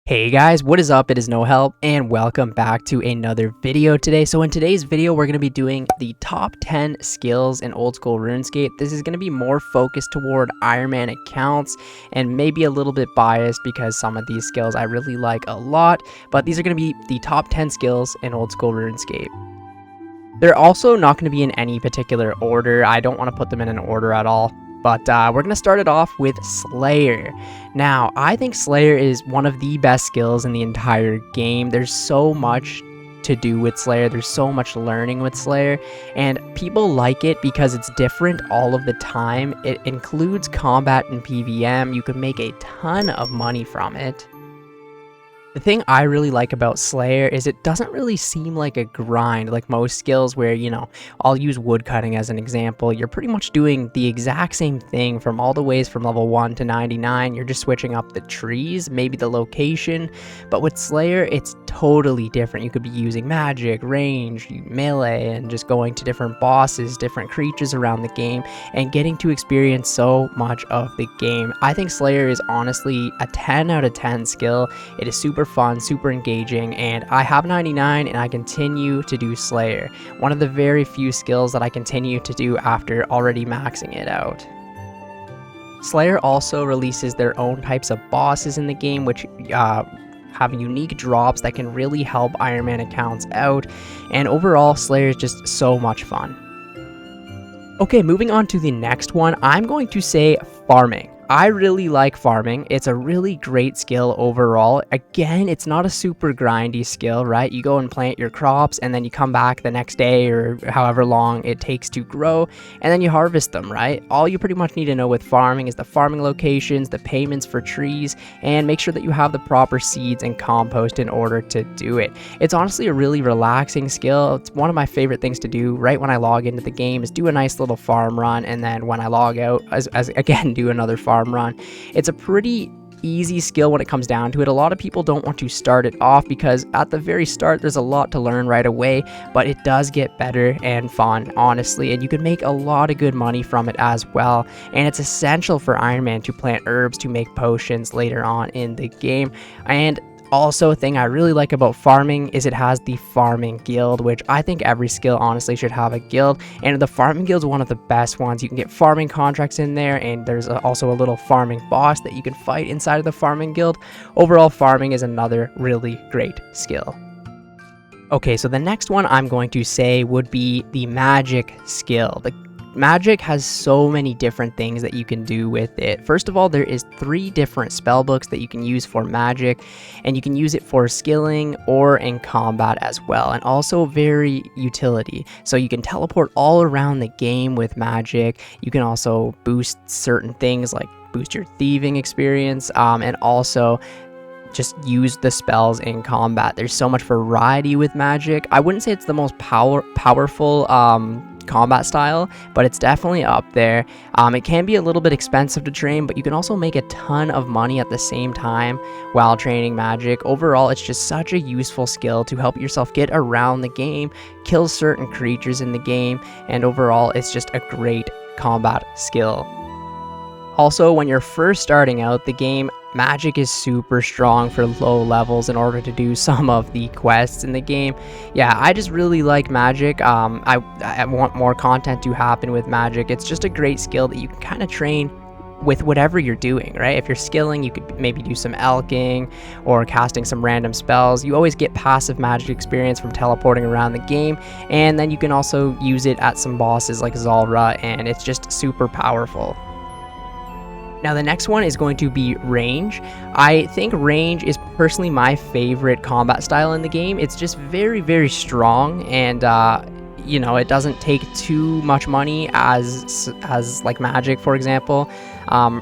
Hey guys, what is up? It is No Help and welcome back to another video today. So in today's video, we're going to be doing the top 10 skills in old school RuneScape. This is going to be more focused toward Ironman accounts and maybe a little bit biased because some of these skills I really like a lot, but these are going to be the top 10 skills in old school RuneScape. They're also not going to be in any particular order. I don't want to put them in an order at all. But we're going to start it off with Slayer. Now, I think Slayer is one of the best skills in the entire game. There's so much to do with Slayer. There's so much learning with Slayer. And people like it because it's different all of the time. It includes combat and PvM. You can make a ton of money from it. The thing I really like about Slayer is it doesn't really seem like a grind like most skills where, I'll use woodcutting as an example. You're pretty much doing the exact same thing from all the ways from level 1 to 99. You're just switching up the trees, maybe the location. But with Slayer, it's totally different. You could be using magic, range, melee, and just going to different bosses, different creatures around the game, and getting to experience so much of the game. I think Slayer is honestly a 10 out of 10 skill. It is super fun, super engaging, and I have 99 and I continue to do Slayer. One of the very few skills that I continue to do after already maxing it out. Slayer also releases their own types of bosses in the game, which have unique drops that can really help Ironman accounts out, and overall Slayer is just so much fun. Okay, moving on to the next one, I'm going to say farming. I really like farming. It's a really great skill overall. Again, it's not a super grindy skill, right? You go and plant your crops and then you come back the next day or however long it takes to grow and then you harvest them, right? All you pretty much need to know with farming is the farming locations, the payments for trees, and make sure that you have the proper seeds and compost in order to do it. It's honestly a really relaxing skill. It's one of my favorite things to do right when I log into the game is do a nice little farm run, and then when I log out, as again, do another farm run. It's a pretty easy skill when it comes down to it. A lot of people don't want to start it off because at the very start there's a lot to learn right away, but it does get better and fun, honestly, and you can make a lot of good money from it as well. And it's essential for Ironman to plant herbs to make potions later on in the game. And also, a thing I really like about farming is it has the farming guild, which I think every skill honestly should have a guild, and the farming guild is one of the best ones. You can get farming contracts in there, and there's also a little farming boss that you can fight inside of the farming guild. Overall, farming is another really great skill. Okay, so the next one I'm going to say would be the magic skill. The magic has so many different things that you can do with it. First of all, there is 3 different spell books that you can use for magic, and you can use it for skilling or in combat as well, and also very utility. So you can teleport all around the game with magic. You can also boost certain things like boost your thieving experience, and also just use the spells in combat. There's so much variety with magic. I wouldn't say it's the most powerful combat style, but it's definitely up there. It can be a little bit expensive to train, but you can also make a ton of money at the same time while training magic. Overall, it's just such a useful skill to help yourself get around the game, kill certain creatures in the game, and overall, it's just a great combat skill. Also, when you're first starting out the game, magic is super strong for low levels in order to do some of the quests in the game. Yeah, I just really like magic. I want more content to happen with magic. It's just a great skill that you can kind of train with whatever you're doing, right? If you're skilling, you could maybe do some elking or casting some random spells. You always get passive magic experience from teleporting around the game, and then you can also use it at some bosses like Zulrah, and it's just super powerful. Now the next one is going to be range. I think range is personally my favorite combat style in the game. It's just very, very strong, and it doesn't take too much money as like magic, for example.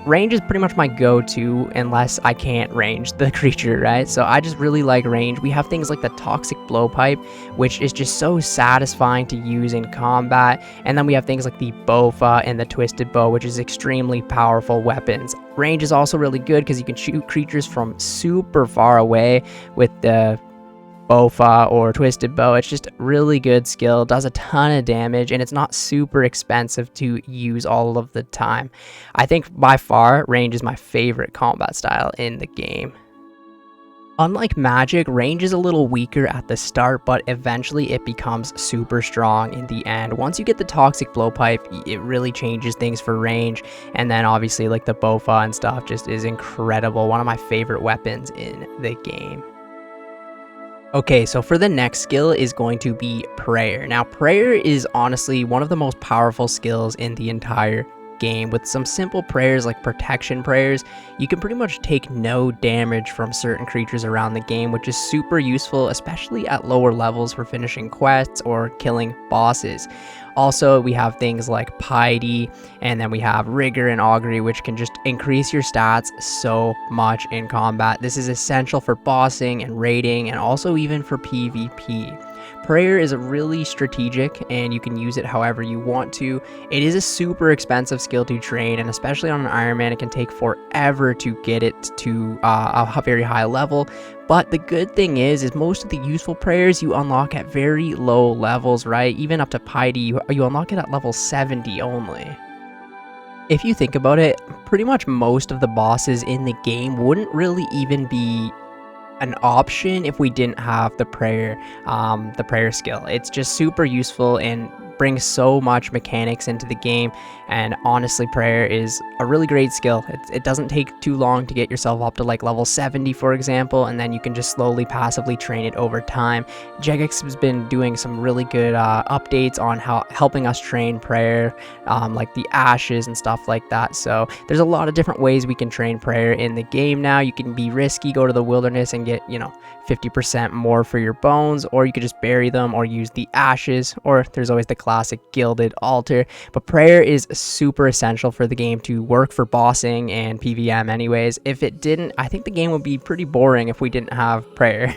Range is pretty much my go-to unless I can't range the creature, right? So I just really like range. We have things like the toxic blowpipe, which is just so satisfying to use in combat. And then we have things like the bofa and the twisted bow, which is extremely powerful weapons. Range is also really good because you can shoot creatures from super far away with the Bofa or Twisted Bow. It's just a really good skill, does a ton of damage, and it's not super expensive to use all of the time. I think by far range is my favorite combat style in the game. Unlike magic, range is a little weaker at the start, but eventually it becomes super strong in the end. Once you get the toxic blowpipe, it really changes things for range. And then obviously like the bofa and stuff just is incredible. One of my favorite weapons in the game. Okay, so for the next skill is going to be prayer. Now, prayer is honestly one of the most powerful skills in the entire game. With some simple prayers like protection prayers, you can pretty much take no damage from certain creatures around the game, which is super useful, especially at lower levels for finishing quests or killing bosses. Also, we have things like piety, and then we have rigor and augury, which can just increase your stats so much in combat. This is essential for bossing and raiding, and also even for PvP. Prayer is really strategic, and you can use it however you want to. It is a super expensive skill to train, and especially on an Ironman, it can take forever to get it to a very high level. But the good thing is most of the useful prayers you unlock at very low levels, right? Even up to piety, you unlock it at level 70 only. If you think about it, pretty much most of the bosses in the game wouldn't really even be an option if we didn't have the prayer skill. It's just super useful and brings so much mechanics into the game, and honestly prayer is a really great skill. It doesn't take too long to get yourself up to like level 70 for example, and then you can just slowly passively train it over time. Jagex has been doing some really good updates on helping us train prayer, like the ashes and stuff like that. So there's a lot of different ways we can train prayer in the game now. You can be risky, go to the wilderness and get 50% more for your bones, or you could just bury them or use the ashes, or there's always the classic gilded altar. But prayer is super essential for the game to work for bossing and PvM anyways. If it didn't, I think the game would be pretty boring if we didn't have prayer.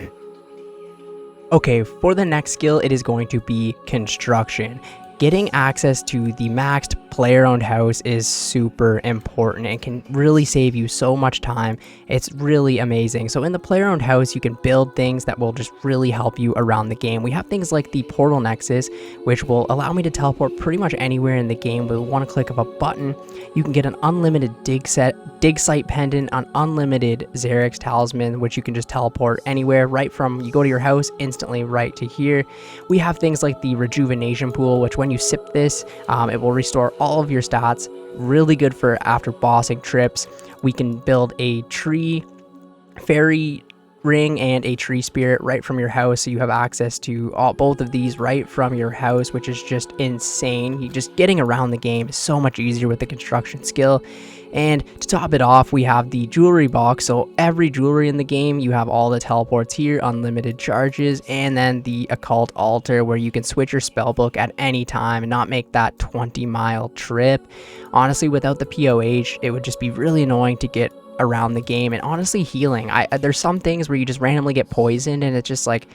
Okay, for the next skill, it is going to be construction. Getting access to the maxed player-owned house is super important and can really save you so much time. It's really amazing. So in the player-owned house, you can build things that will just really help you around the game. We have things like the portal nexus, which will allow me to teleport pretty much anywhere in the game with one click of a button. You can get an unlimited dig site pendant, an unlimited Xerix talisman, which you can just teleport anywhere right from, you go to your house instantly right to here. We have things like the rejuvenation pool, which when you sip this, it will restore all of your stats. Really good for after bossing trips. We can build a tree fairy ring and a tree spirit right from your house, so you have access to both of these right from your house, which is just insane. Just getting around the game is so much easier with the construction skill. And to top it off, we have the jewelry box. So every jewelry in the game, you have all the teleports here, unlimited charges, and then the occult altar where you can switch your spellbook at any time and not make that 20-mile trip. Honestly, without the POH, it would just be really annoying to get around the game. And honestly, healing, there's some things where you just randomly get poisoned and it's just like,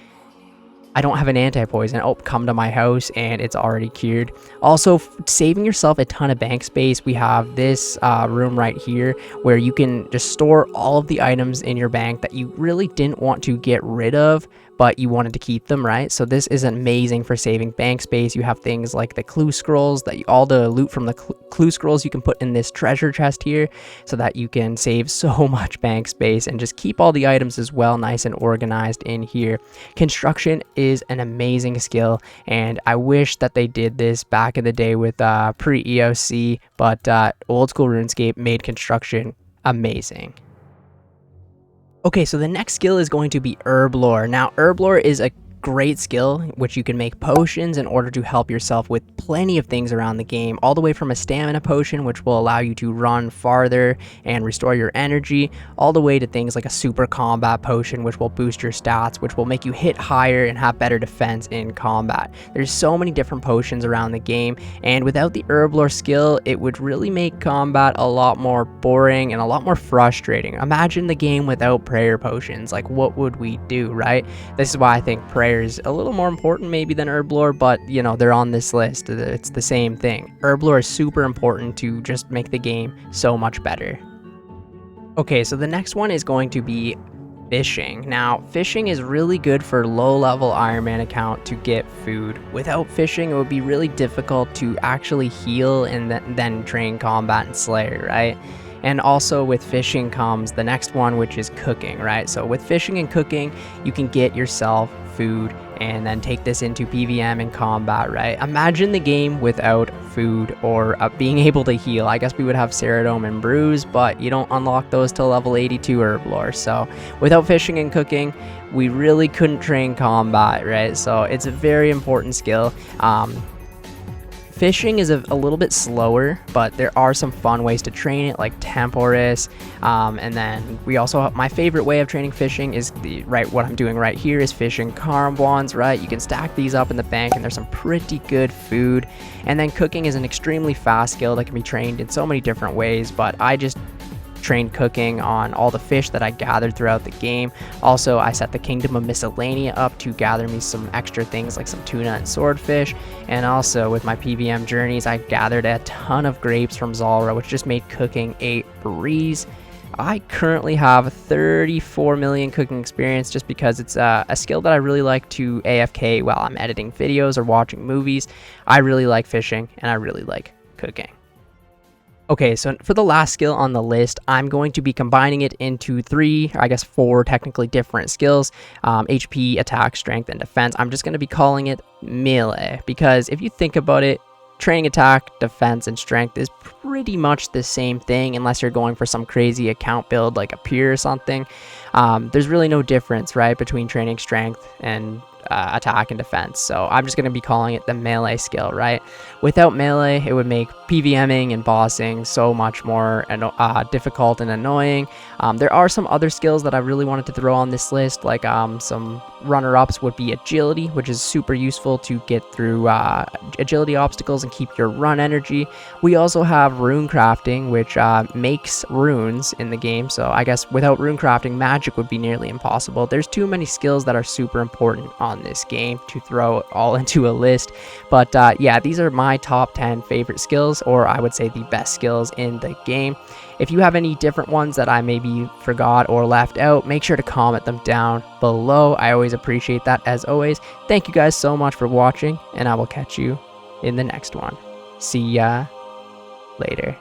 I don't have an anti-poison. Oh, come to my house and it's already cured. Also, saving yourself a ton of bank space, we have this room right here where you can just store all of the items in your bank that you really didn't want to get rid of, but you wanted to keep them, right? So this is amazing for saving bank space. You have things like the clue scrolls, all the loot from the clue scrolls you can put in this treasure chest here, so that you can save so much bank space and just keep all the items as well nice and organized in here. Construction is an amazing skill, and I wish that they did this back in the day with pre-EOC, but old school RuneScape made construction amazing. Okay, so the next skill is going to be herb lore. Now, herb lore is a great skill which you can make potions in order to help yourself with plenty of things around the game, all the way from a stamina potion which will allow you to run farther and restore your energy, all the way to things like a super combat potion which will boost your stats, which will make you hit higher and have better defense in combat. There's so many different potions around the game, and without the herb lore skill, it would really make combat a lot more boring and a lot more frustrating. Imagine the game without prayer potions. Like, what would we do, right? This is why I think prayer is a little more important maybe than herb lore, but they're on this list. It's the same thing. Herb lore is super important to just make the game so much better. Okay, so the next one is going to be fishing. Now, fishing is really good for low-level Ironman account to get food. Without fishing, it would be really difficult to actually heal and then train combat and Slayer, right? And also with fishing comes the next one, which is cooking, right? So with fishing and cooking, you can get yourself food and then take this into PVM and combat, right? Imagine the game without food or being able to heal. I guess we would have Ceradome and Bruise, but you don't unlock those till level 82 Herblore. So without fishing and cooking, we really couldn't train combat, right? So it's a very important skill. Fishing is a little bit slower, but there are some fun ways to train it, like Temporis. And then we also have, my favorite way of training fishing is what I'm doing right here is fishing Karambwans, right? You can stack these up in the bank and there's some pretty good food. And then cooking is an extremely fast skill that can be trained in so many different ways, but I just trained cooking on all the fish that I gathered throughout the game. Also, I set the Kingdom of Miscellanea up to gather me some extra things like some tuna and swordfish. And also with my PVM journeys, I gathered a ton of grapes from Zalra, which just made cooking a breeze. I currently have 34 million cooking experience just because it's a skill that I really like to AFK while I'm editing videos or watching movies. I really like fishing and I really like cooking. Okay, so for the last skill on the list, I'm going to be combining it into four technically different skills, HP, attack, strength, and defense. I'm just going to be calling it melee because if you think about it, training attack, defense, and strength is pretty much the same thing unless you're going for some crazy account build like a peer or something. There's really no difference, right, between training strength and attack and defense. So I'm just going to be calling it the melee skill, right? Without melee, it would make PVMing and bossing so much more difficult and annoying. There are some other skills that I really wanted to throw on this list, like some runner-ups would be agility, which is super useful to get through agility obstacles and keep your run energy. We also have rune crafting, which makes runes in the game. So I guess without rune crafting, magic would be nearly impossible. There's too many skills that are super important on this game to throw all into a list. But yeah, these are my top 10 favorite skills, or I would say the best skills in the game. If you have any different ones that I maybe forgot or left out, make sure to comment them down below. I always appreciate that as always. Thank you guys so much for watching, and I will catch you in the next one. See ya later.